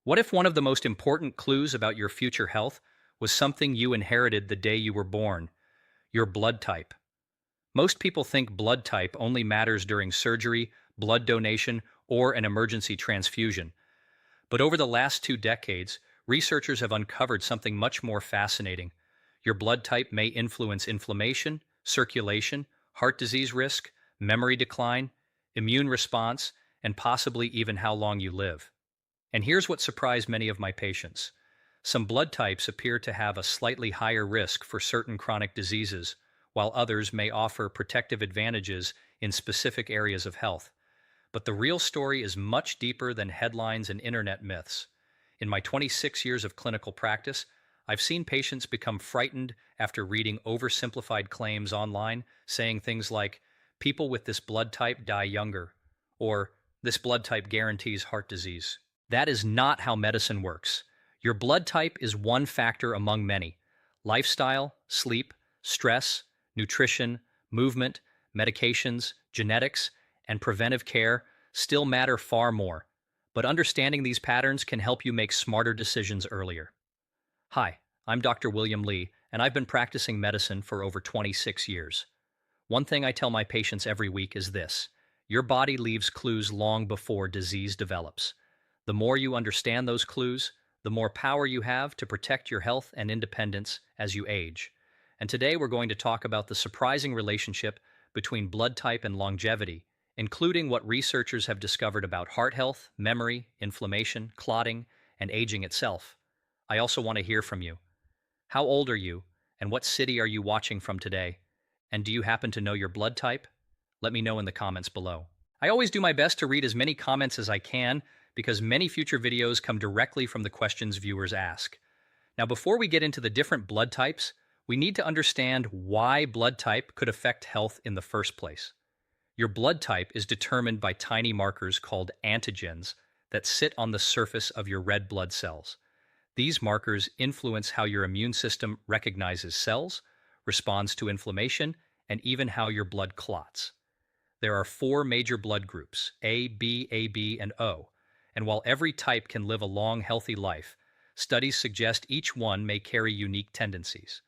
What if one of the most important clues about your future health was something you inherited the day you were born? Your blood type. Most people think blood type only matters during surgery, blood donation, or an emergency transfusion. But over the last 2 decades, researchers have uncovered something much more fascinating. Your blood type may influence inflammation, circulation, heart disease risk, memory decline, immune response, and possibly even how long you live. And here's what surprised many of my patients. Some blood types appear to have a slightly higher risk for certain chronic diseases, while others may offer protective advantages in specific areas of health. But the real story is much deeper than headlines and internet myths. In my 26 years of clinical practice, I've seen patients become frightened after reading oversimplified claims online, saying things like, people with this blood type die younger, or this blood type guarantees heart disease. That is not how medicine works. Your blood type is one factor among many. Lifestyle, sleep, stress, nutrition, movement, medications, genetics, and preventive care still matter far more. But understanding these patterns can help you make smarter decisions earlier. Hi, I'm Dr. William Lee, and I've been practicing medicine for over 26 years. One thing I tell my patients every week is this: your body leaves clues long before disease develops. The more you understand those clues, the more power you have to protect your health and independence as you age. And today we're going to talk about the surprising relationship between blood type and longevity, including what researchers have discovered about heart health, memory, inflammation, clotting, and aging itself. I also want to hear from you. How old are you, and what city are you watching from today? And do you happen to know your blood type? Let me know in the comments below. I always do my best to read as many comments as I can because many future videos come directly from the questions viewers ask. Now, before we get into the different blood types, we need to understand why blood type could affect health in the first place. Your blood type is determined by tiny markers called antigens that sit on the surface of your red blood cells. These markers influence how your immune system recognizes cells, responds to inflammation, and even how your blood clots. There are four major blood groups, A, B, AB, and O, and while every type can live a long, healthy life, studies suggest each one may carry unique tendencies.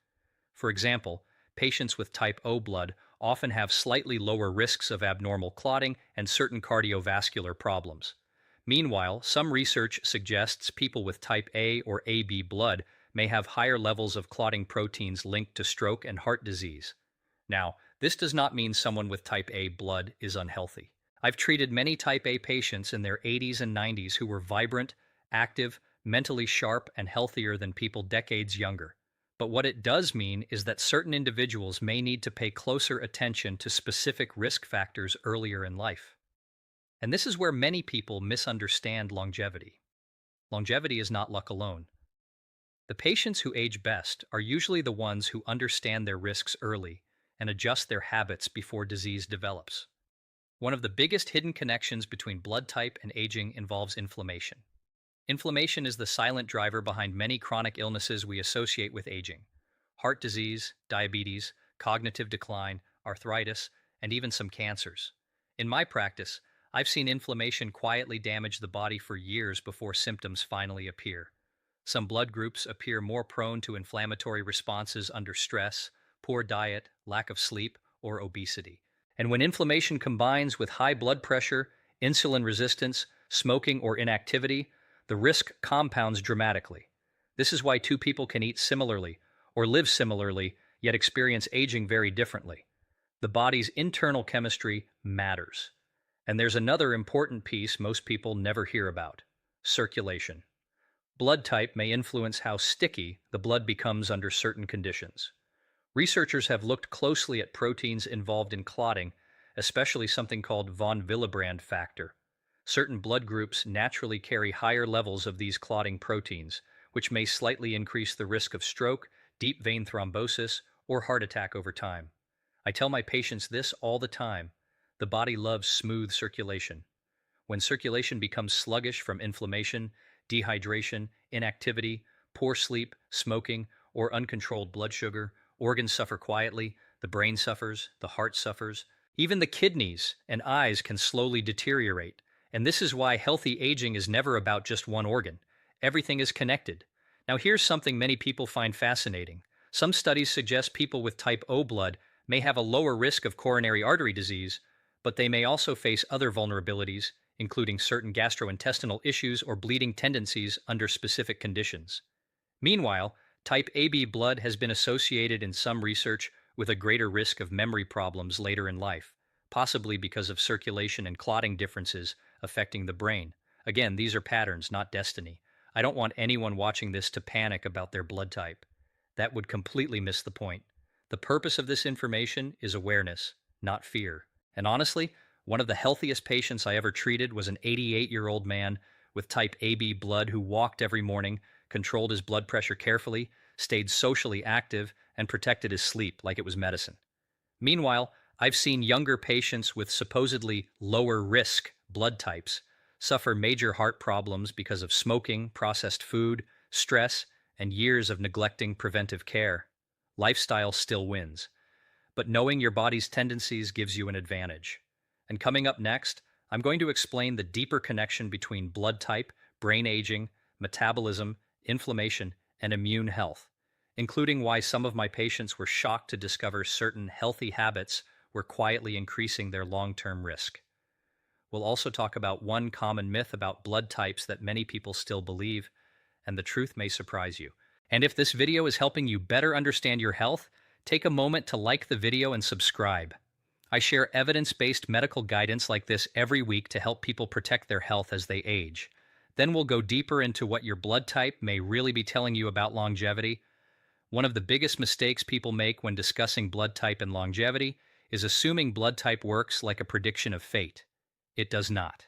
For example, patients with type O blood often have slightly lower risks of abnormal clotting and certain cardiovascular problems. Meanwhile, some research suggests people with type A or AB blood may have higher levels of clotting proteins linked to stroke and heart disease. Now, this does not mean someone with type A blood is unhealthy. I've treated many type A patients in their 80s and 90s who were vibrant, active, mentally sharp, and healthier than people decades younger. But what it does mean is that certain individuals may need to pay closer attention to specific risk factors earlier in life. And this is where many people misunderstand longevity. Longevity is not luck alone. The patients who age best are usually the ones who understand their risks early and adjust their habits before disease develops. One of the biggest hidden connections between blood type and aging involves inflammation. Inflammation is the silent driver behind many chronic illnesses we associate with aging: heart disease, diabetes, cognitive decline, arthritis, and even some cancers. In my practice, I've seen inflammation quietly damage the body for years before symptoms finally appear. Some blood groups appear more prone to inflammatory responses under stress, poor diet, lack of sleep, or obesity. And when inflammation combines with high blood pressure, insulin resistance, smoking, or inactivity, the risk compounds dramatically. This is why two people can eat similarly or live similarly, yet experience aging very differently. The body's internal chemistry matters. And there's another important piece most people never hear about: circulation. Blood type may influence how sticky the blood becomes under certain conditions. Researchers have looked closely at proteins involved in clotting, especially something called von Willebrand factor. Certain blood groups naturally carry higher levels of these clotting proteins, which may slightly increase the risk of stroke, deep vein thrombosis, or heart attack over time. I tell my patients this all the time: the body loves smooth circulation. When circulation becomes sluggish from inflammation, dehydration, inactivity, poor sleep, smoking, or uncontrolled blood sugar, organs suffer quietly, the brain suffers, the heart suffers. Even the kidneys and eyes can slowly deteriorate. And this is why healthy aging is never about just one organ. Everything is connected. Now, here's something many people find fascinating. Some studies suggest people with type O blood may have a lower risk of coronary artery disease, but they may also face other vulnerabilities, including certain gastrointestinal issues or bleeding tendencies under specific conditions. Meanwhile, type AB blood has been associated in some research with a greater risk of memory problems later in life, possibly because of circulation and clotting differences affecting the brain. Again, these are patterns, not destiny. I don't want anyone watching this to panic about their blood type. That would completely miss the point. The purpose of this information is awareness, not fear. And honestly, one of the healthiest patients I ever treated was an 88-year-old man with type AB blood who walked every morning, controlled his blood pressure carefully, stayed socially active, and protected his sleep like it was medicine. Meanwhile, I've seen younger patients with supposedly lower risk blood types suffer major heart problems because of smoking, processed food, stress, and years of neglecting preventive care. Lifestyle still wins, but knowing your body's tendencies gives you an advantage. And coming up next, I'm going to explain the deeper connection between blood type, brain aging, metabolism, inflammation, and immune health, including why some of my patients were shocked to discover certain healthy habits were quietly increasing their long-term risk. We'll also talk about one common myth about blood types that many people still believe, and the truth may surprise you. And if this video is helping you better understand your health, take a moment to like the video and subscribe. I share evidence-based medical guidance like this every week to help people protect their health as they age. Then we'll go deeper into what your blood type may really be telling you about longevity. One of the biggest mistakes people make when discussing blood type and longevity is assuming blood type works like a prediction of fate. It does not.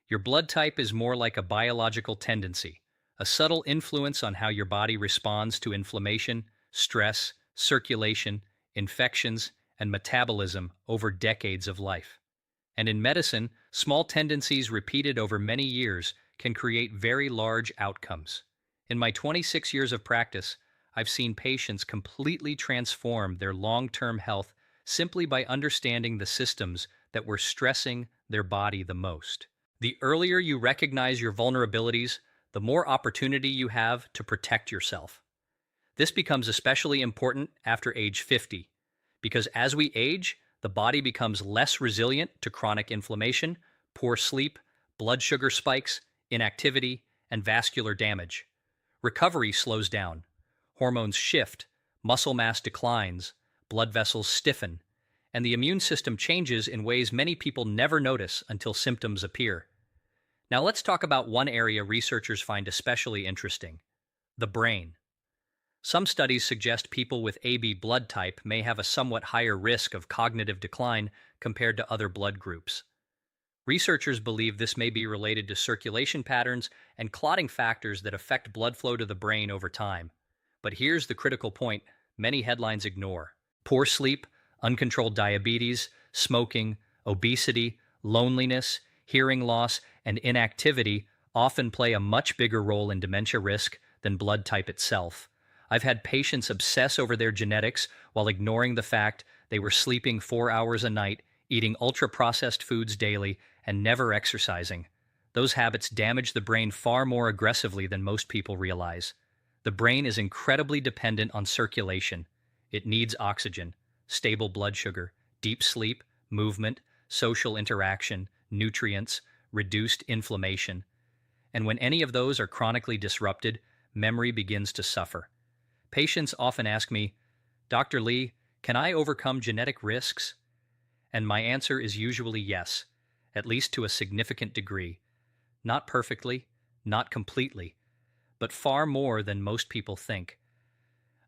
Your blood type is more like a biological tendency, a subtle influence on how your body responds to inflammation, stress, circulation, infections, and metabolism over decades of life. And in medicine, small tendencies repeated over many years can create very large outcomes. In my 26 years of practice, I've seen patients completely transform their long-term health simply by understanding the systems that were stressing their body the most. The earlier you recognize your vulnerabilities, the more opportunity you have to protect yourself. This becomes especially important after age 50, because as we age, the body becomes less resilient to chronic inflammation, poor sleep, blood sugar spikes, inactivity, and vascular damage. Recovery slows down. Hormones shift, muscle mass declines, blood vessels stiffen, and the immune system changes in ways many people never notice until symptoms appear. Now let's talk about one area researchers find especially interesting: the brain. Some studies suggest people with AB blood type may have a somewhat higher risk of cognitive decline compared to other blood groups. Researchers believe this may be related to circulation patterns and clotting factors that affect blood flow to the brain over time. But here's the critical point many headlines ignore. Poor sleep, uncontrolled diabetes, smoking, obesity, loneliness, hearing loss, and inactivity often play a much bigger role in dementia risk than blood type itself. I've had patients obsess over their genetics while ignoring the fact they were sleeping 4 hours a night, eating ultra-processed foods daily, and never exercising. Those habits damage the brain far more aggressively than most people realize. The brain is incredibly dependent on circulation. It needs oxygen, stable blood sugar, deep sleep, movement, social interaction, nutrients, reduced inflammation. And when any of those are chronically disrupted, memory begins to suffer. Patients often ask me, "Dr. Lee, can I overcome genetic risks?" And my answer is usually yes, at least to a significant degree. Not perfectly, not completely, but far more than most people think.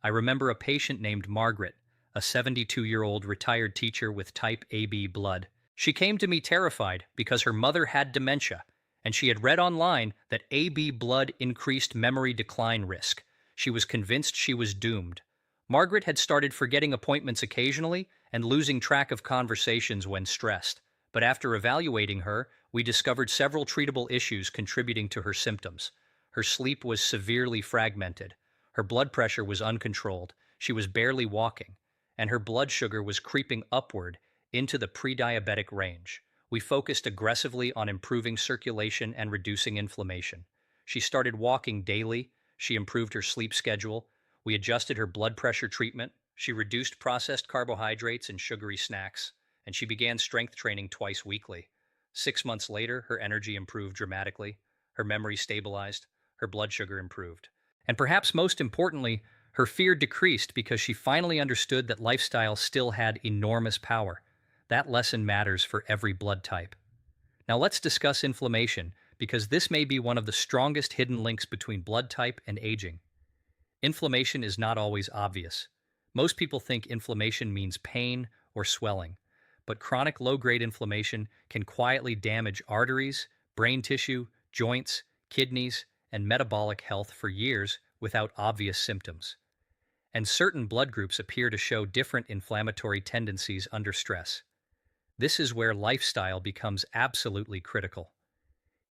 I remember a patient named Margaret, a 72-year-old retired teacher with type AB blood. She came to me terrified because her mother had dementia, and she had read online that AB blood increased memory decline risk. She was convinced she was doomed. Margaret had started forgetting appointments occasionally and losing track of conversations when stressed. But after evaluating her, we discovered several treatable issues contributing to her symptoms. Her sleep was severely fragmented. Her blood pressure was uncontrolled. She was barely walking. And her blood sugar was creeping upward into the pre-diabetic range. We focused aggressively on improving circulation and reducing inflammation. She started walking daily. She improved her sleep schedule. We adjusted her blood pressure treatment. She reduced processed carbohydrates and sugary snacks. And she began strength training twice weekly. 6 months later, her energy improved dramatically. Her memory stabilized. Her blood sugar improved. And perhaps most importantly, her fear decreased because she finally understood that lifestyle still had enormous power. That lesson matters for every blood type. Now let's discuss inflammation, because this may be one of the strongest hidden links between blood type and aging. Inflammation is not always obvious. Most people think inflammation means pain or swelling, but chronic low-grade inflammation can quietly damage arteries, brain tissue, joints, kidneys, and metabolic health for years without obvious symptoms. And certain blood groups appear to show different inflammatory tendencies under stress. This is where lifestyle becomes absolutely critical.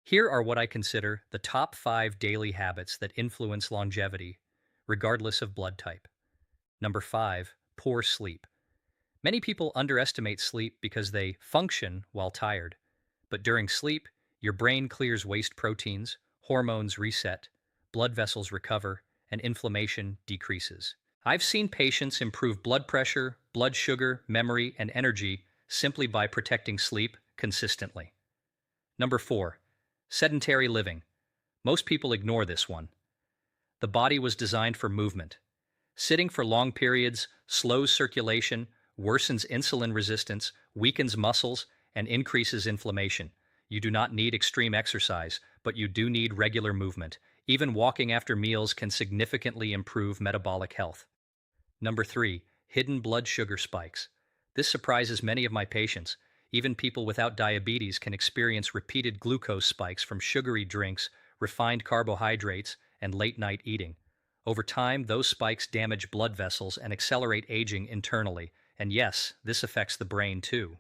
Here are what I consider the top 5 daily habits that influence longevity, regardless of blood type. Number 5, poor sleep. Many people underestimate sleep because they function while tired. But during sleep, your brain clears waste proteins, hormones reset, blood vessels recover, and inflammation decreases. I've seen patients improve blood pressure, blood sugar, memory, and energy simply by protecting sleep consistently. Number 4, sedentary living. Most people ignore this one. The body was designed for movement. Sitting for long periods slows circulation, worsens insulin resistance, weakens muscles, and increases inflammation. You do not need extreme exercise, but you do need regular movement. Even walking after meals can significantly improve metabolic health. Number 3, hidden blood sugar spikes. This surprises many of my patients. Even people without diabetes can experience repeated glucose spikes from sugary drinks, refined carbohydrates, and late-night eating. Over time, those spikes damage blood vessels and accelerate aging internally. And yes, this affects the brain too.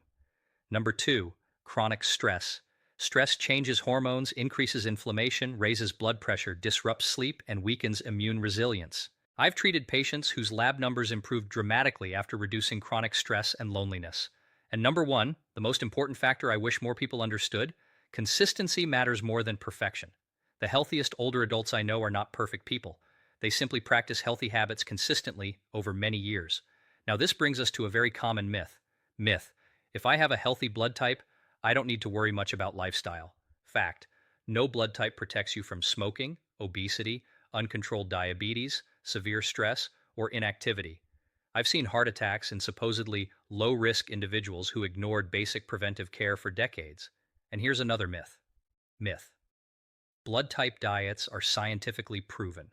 Number 2, chronic stress. Stress changes hormones, increases inflammation, raises blood pressure, disrupts sleep, and weakens immune resilience. I've treated patients whose lab numbers improved dramatically after reducing chronic stress and loneliness. And number 1, the most important factor I wish more people understood, consistency matters more than perfection. The healthiest older adults I know are not perfect people. They simply practice healthy habits consistently over many years. Now, this brings us to a very common myth. Myth: if I have a healthy blood type, I don't need to worry much about lifestyle. Fact: no blood type protects you from smoking, obesity, uncontrolled diabetes, severe stress, or inactivity. I've seen heart attacks in supposedly low-risk individuals who ignored basic preventive care for decades. And here's another myth. Myth: blood type diets are scientifically proven.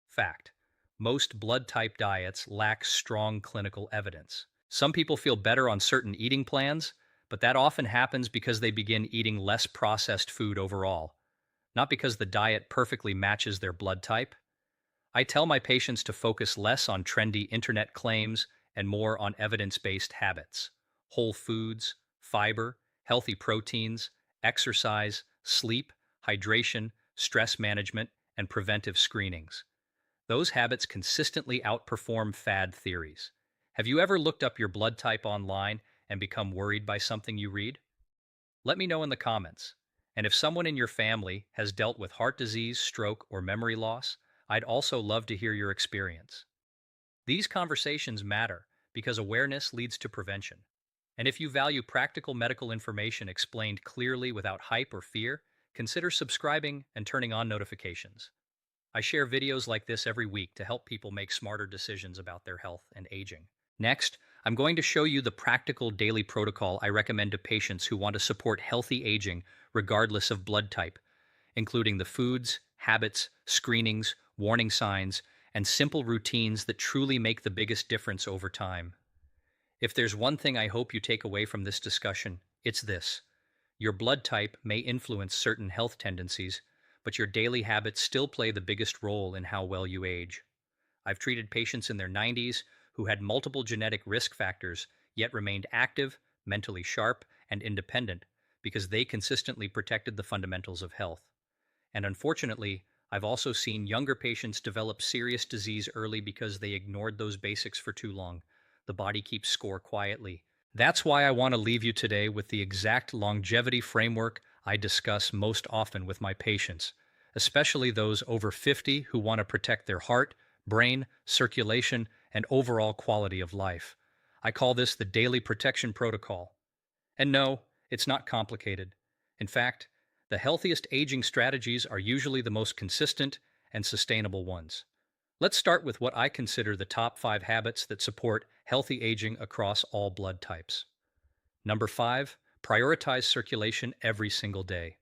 Fact: most blood type diets lack strong clinical evidence. Some people feel better on certain eating plans, but that often happens because they begin eating less processed food overall, not because the diet perfectly matches their blood type. I tell my patients to focus less on trendy internet claims and more on evidence-based habits: whole foods, fiber, healthy proteins, exercise, sleep, hydration, stress management, and preventive screenings. Those habits consistently outperform fad theories. Have you ever looked up your blood type online and become worried by something you read? Let me know in the comments. And if someone in your family has dealt with heart disease, stroke, or memory loss, I'd also love to hear your experience. These conversations matter because awareness leads to prevention. And if you value practical medical information explained clearly without hype or fear, consider subscribing and turning on notifications. I share videos like this every week to help people make smarter decisions about their health and aging. Next, I'm going to show you the practical daily protocol I recommend to patients who want to support healthy aging regardless of blood type, including the foods, habits, screenings, warning signs, and simple routines that truly make the biggest difference over time. If there's one thing I hope you take away from this discussion, it's this: your blood type may influence certain health tendencies, but your daily habits still play the biggest role in how well you age. I've treated patients in their 90s who had multiple genetic risk factors, yet remained active, mentally sharp, and independent because they consistently protected the fundamentals of health. And unfortunately, I've also seen younger patients develop serious disease early because they ignored those basics for too long. The body keeps score quietly. That's why I want to leave you today with the exact longevity framework I discuss most often with my patients. especially those over 50 who want to protect their heart, brain, circulation, and overall quality of life. I call this the Daily Protection Protocol. And no, it's not complicated. In fact, the healthiest aging strategies are usually the most consistent and sustainable ones. Let's start with what I consider the top 5 habits that support healthy aging across all blood types. Number 5, prioritize circulation every single day.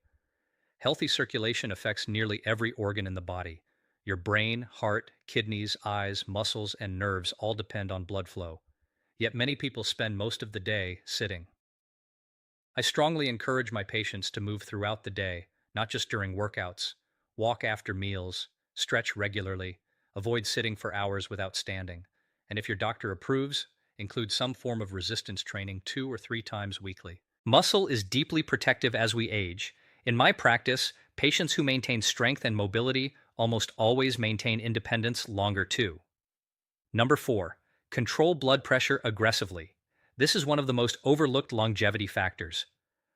Healthy circulation affects nearly every organ in the body. Your brain, heart, kidneys, eyes, muscles, and nerves all depend on blood flow. Yet many people spend most of the day sitting. I strongly encourage my patients to move throughout the day, not just during workouts. Walk after meals, stretch regularly, avoid sitting for hours without standing, and if your doctor approves, include some form of resistance training 2 or 3 times weekly. Muscle is deeply protective as we age. In my practice, patients who maintain strength and mobility almost always maintain independence longer too. Number 4, control blood pressure aggressively. This is one of the most overlooked longevity factors.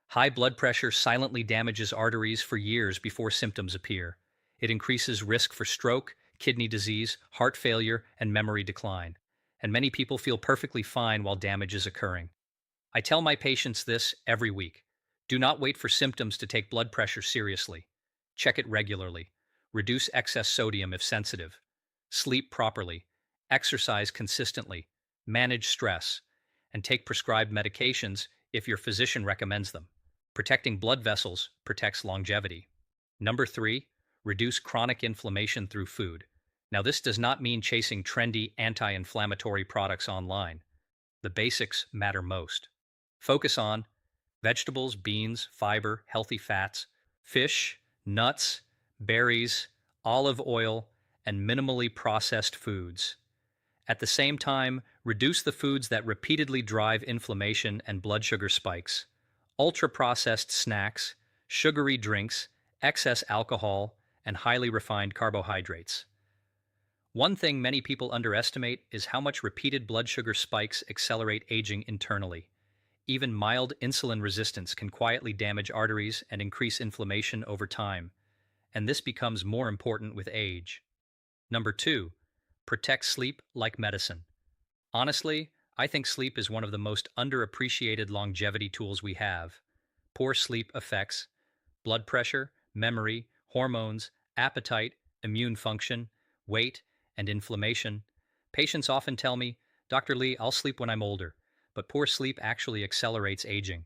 High blood pressure silently damages arteries for years before symptoms appear. It increases risk for stroke, kidney disease, heart failure, and memory decline. And many people feel perfectly fine while damage is occurring. I tell my patients this every week. Do not wait for symptoms to take blood pressure seriously. Check it regularly. Reduce excess sodium if sensitive. Sleep properly. Exercise consistently. Manage stress. And take prescribed medications if your physician recommends them. Protecting blood vessels protects longevity. Number 3, reduce chronic inflammation through food. Now, this does not mean chasing trendy anti-inflammatory products online. The basics matter most. Focus on vegetables, beans, fiber, healthy fats, fish, nuts, berries, olive oil, and minimally processed foods. At the same time, reduce the foods that repeatedly drive inflammation and blood sugar spikes. Ultra-processed snacks, sugary drinks, excess alcohol, and highly refined carbohydrates. One thing many people underestimate is how much repeated blood sugar spikes accelerate aging internally. Even mild insulin resistance can quietly damage arteries and increase inflammation over time, and this becomes more important with age. Number 2, protect sleep like medicine. Honestly, I think sleep is one of the most underappreciated longevity tools we have. Poor sleep affects blood pressure, memory, hormones, appetite, immune function, weight, and inflammation. Patients often tell me, Dr. Lee, I'll sleep when I'm older, but poor sleep actually accelerates aging.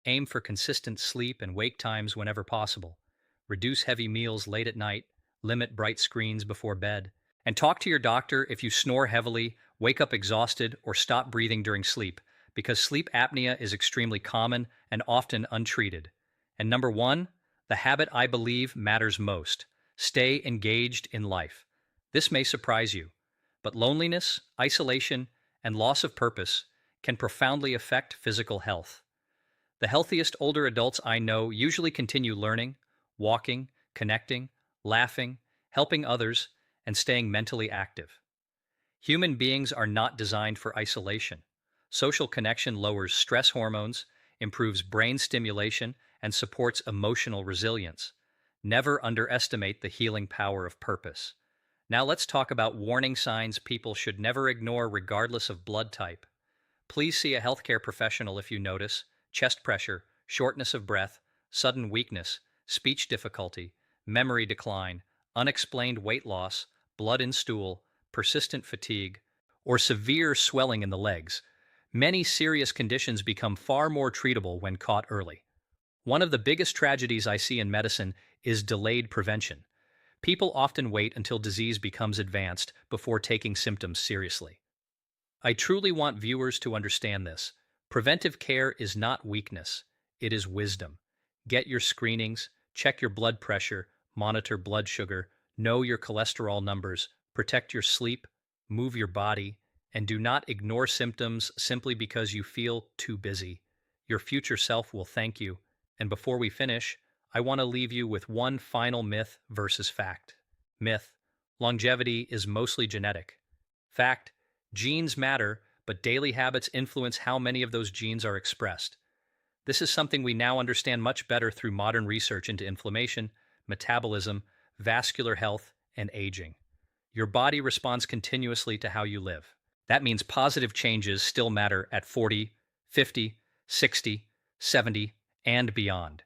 Aim for consistent sleep and wake times whenever possible. Reduce heavy meals late at night, limit bright screens before bed, and talk to your doctor if you snore heavily, wake up exhausted, or stop breathing during sleep, because sleep apnea is extremely common and often untreated. And number 1, the habit I believe matters most. Stay engaged in life. This may surprise you, but loneliness, isolation, and loss of purpose can profoundly affect physical health. The healthiest older adults I know usually continue learning, walking, connecting, laughing, helping others, and staying mentally active. Human beings are not designed for isolation. Social connection lowers stress hormones, improves brain stimulation, and supports emotional resilience. Never underestimate the healing power of purpose. Now let's talk about warning signs people should never ignore regardless of blood type. Please see a healthcare professional if you notice chest pressure, shortness of breath, sudden weakness, speech difficulty, memory decline, unexplained weight loss, blood in stool, persistent fatigue, or severe swelling in the legs. Many serious conditions become far more treatable when caught early. One of the biggest tragedies I see in medicine is delayed prevention. People often wait until disease becomes advanced before taking symptoms seriously. I truly want viewers to understand this. Preventive care is not weakness, it is wisdom. Get your screenings, check your blood pressure, monitor blood sugar, know your cholesterol numbers, protect your sleep, move your body, and do not ignore symptoms simply because you feel too busy. Your future self will thank you. And before we finish, I want to leave you with one final myth versus fact. Myth: longevity is mostly genetic. Fact: genes matter, but daily habits influence how many of those genes are expressed. This is something we now understand much better through modern research into inflammation, metabolism, vascular health, and aging. Your body responds continuously to how you live. That means positive changes still matter at 40, 50, 60, 70, and beyond.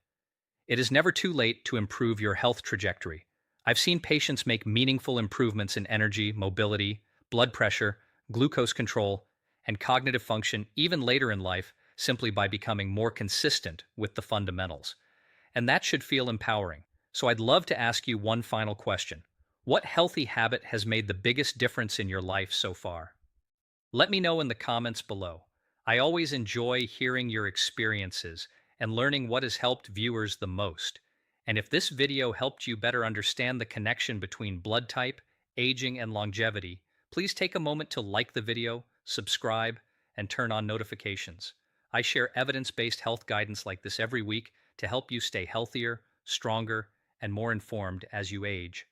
It is never too late to improve your health trajectory. I've seen patients make meaningful improvements in energy, mobility, blood pressure, glucose control, and cognitive function even later in life simply by becoming more consistent with the fundamentals. And that should feel empowering. So I'd love to ask you one final question. What healthy habit has made the biggest difference in your life so far? Let me know in the comments below. I always enjoy hearing your experiences and learning what has helped viewers the most. And if this video helped you better understand the connection between blood type, aging, and longevity, please take a moment to like the video, subscribe, and turn on notifications. I share evidence-based health guidance like this every week to help you stay healthier, stronger, and more informed as you age.